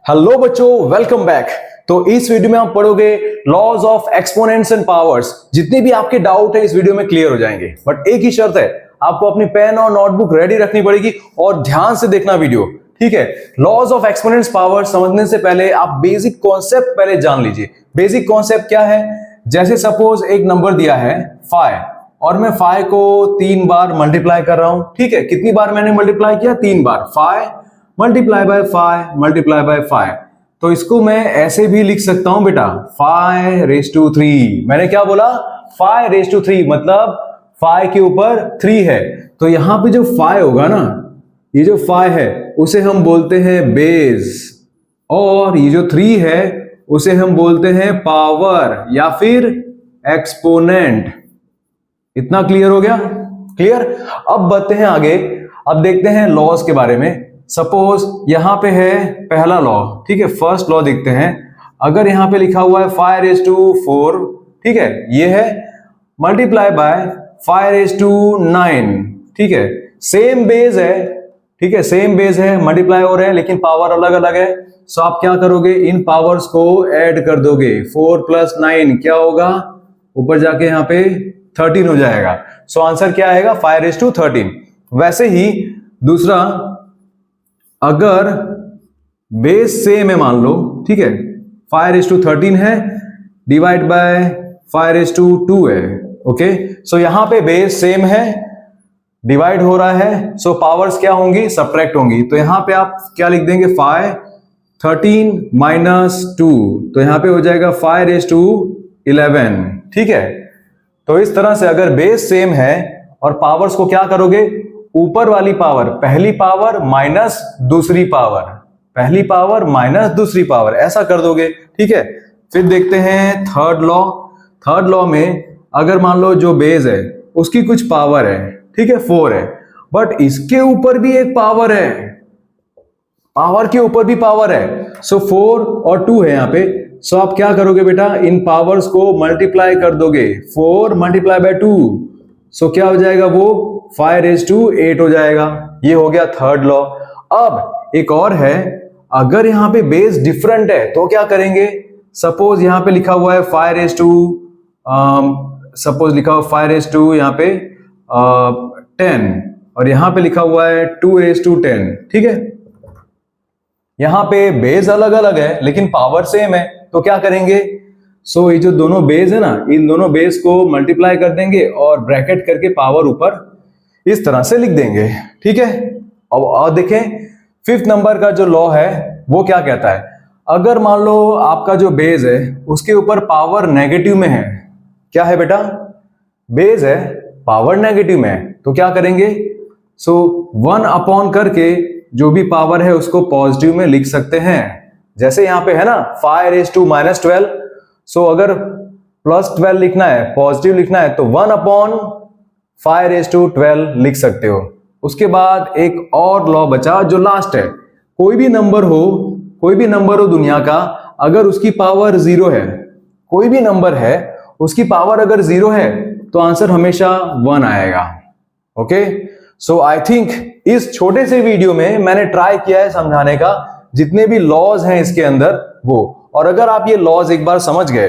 Hello बच्चों, welcome back. तो इस वीडियो में आप पढ़ोगे laws of exponents and powers. जितने भी आपके डाउट है इस वीडियो में क्लियर हो जाएंगे, बट एक ही शर्त है, आपको अपनी पेन और नोटबुक रेडी रखनी पड़ेगी और ध्यान से देखना वीडियो, ठीक है। लॉज ऑफ एक्सपोनेंट्स पावर्स समझने से पहले आप बेसिक कॉन्सेप्ट पहले जान लीजिए। बेसिक कॉन्सेप्ट क्या है? जैसे सपोज एक नंबर दिया है 5 और मैं 5 को 3 बार मल्टीप्लाई कर रहा हूं, ठीक है। कितनी बार मैंने मल्टीप्लाई किया? 3 बार। 5 मल्टीप्लाई बाय 5 मल्टीप्लाई बाय 5। तो इसको मैं ऐसे भी लिख सकता हूं बेटा, 5⁻3। मैंने क्या बोला? 5⁻3, मतलब 5 के ऊपर 3 है। तो यहां पे जो 5 होगा ना, ये जो 5 है उसे हम बोलते हैं बेस, और ये जो 3 है उसे हम बोलते हैं पावर या फिर एक्सपोनेंट। इतना क्लियर हो गया? क्लियर। अब बढ़ते हैं आगे। अब देखते हैं लॉज के बारे में। सपोज यहां पे है पहला लॉ, ठीक है। फर्स्ट लॉ देखते हैं। अगर यहां पे लिखा हुआ है 5⁻4, ठीक है, ये है मल्टीप्लाई बाय 5⁻9, ठीक है। सेम बेस है, ठीक है, सेम बेस है, मल्टीप्लाई हो रहे हैं लेकिन पावर अलग अलग है। सो आप क्या करोगे? इन पावर्स को ऐड कर दोगे। 4 + 9 क्या होगा? ऊपर जाके यहां पे 13 हो जाएगा। सो आंसर क्या आएगा? 5⁻13। वैसे ही दूसरा, अगर बेस सेम है मान लो, ठीक है, 5⁻13 है, डिवाइड बाय 5⁻2 है, ओके। सो यहां पे बेस सेम है, डिवाइड हो रहा है, सो पावर्स क्या होंगी? सब्ट्रैक्ट होंगी। तो यहां पे आप क्या लिख देंगे? 513 - 2, तो यहां पे हो जाएगा 5⁻11, ठीक है। तो इस तरह से अगर बेस सेम है और पावर्स को क्या करोगे? ऊपर वाली पावर, पहली पावर माइनस दूसरी पावर, पहली पावर माइनस दूसरी पावर, ऐसा कर दोगे, ठीक है। फिर देखते हैं थर्ड लॉ। थर्ड लॉ में अगर मान लो जो बेस है उसकी कुछ पावर है, ठीक है, 4 है, बट इसके ऊपर भी एक पावर है, पावर के ऊपर भी पावर है। सो 4 और 2 है यहां पे। सो आप क्या करोगे बेटा? इन पावर्स को मल्टीप्लाई कर दोगे। 4 मल्टीप्लाई बाय 2, सो क्या हो जाएगा? वो 5⁻8 हो जाएगा। ये हो गया थर्ड लॉ। अब एक और है, अगर यहां पे बेस डिफरेंट है तो क्या करेंगे? सपोज यहां पे लिखा हुआ है 5⁻2, सपोज लिखा हुआ 5⁻2 यहां पे 10, और यहां पे लिखा हुआ है 2⁻10, ठीक है। यहां पे बेस अलग अलग है लेकिन पावर सेम है, तो क्या करेंगे? सो ये जो दोनों बेस है ना, इन दोनों बेस को मल्टीप्लाई कर देंगे और ब्रैकेट करके पावर ऊपर इस तरह से लिख देंगे, ठीक है। अब और देखें, 5th नंबर का जो लॉ है वो क्या कहता है? अगर मान लो आपका जो बेस है उसके ऊपर पावर नेगेटिव में है, क्या है बेटा? बेस है, पावर नेगेटिव में है, तो क्या करेंगे? सो 1 अपॉन करके जो भी पावर है उसको पॉजिटिव में लिख सकते हैं। जैसे यहां पे है ना 5⁻² - 12, सो अगर +12 लिखना है, पॉजिटिव लिखना है, तो 1 अपॉन 5⁻12 लिख सकते हो। उसके बाद एक और लॉ बचा जो लास्ट है। कोई भी नंबर हो, कोई भी नंबर हो दुनिया का, अगर उसकी पावर 0 है, कोई भी नंबर है उसकी पावर अगर 0 है तो आंसर हमेशा 1 आएगा, ओके। सो आई थिंक इस छोटे से वीडियो में मैंने ट्राई किया है समझाने का, जितने भी लॉज हैं इसके अंदर वो। और अगर आप ये लॉज एक बार समझ गए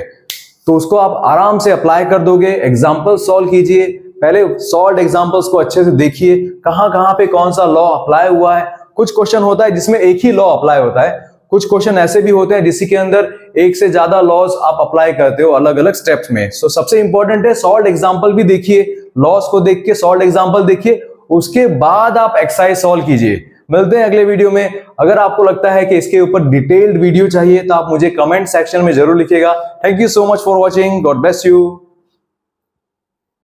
तो उसको आप आराम से अप्लाई कर दोगे। एग्जाम्पल सॉल्व कीजिए, पहले सॉल्व एग्जाम्पल्स को अच्छे से देखिए, कहां कहां पे कौन सा लॉ अप्लाई हुआ है। कुछ क्वेश्चन होता है जिसमें एक ही लॉ अप्लाई होता है, कुछ क्वेश्चन ऐसे भी होते हैं जिसके अंदर एक से ज्यादा लॉज आप अप्लाई करते हो अलग अलग स्टेप्स में। सो सबसे इंपॉर्टेंट है सॉल्व एग्जाम्पल भी देखिए, लॉज को देख के सॉल्व एग्जाम्पल देखिए, उसके बाद आप एक्सरसाइज सॉल्व कीजिए। मिलते हैं अगले वीडियो में। अगर आपको लगता है कि इसके ऊपर डिटेल्ड वीडियो चाहिए तो आप मुझे कमेंट सेक्शन में जरूर लिखिएगा। Thank you so much for watching. God bless you.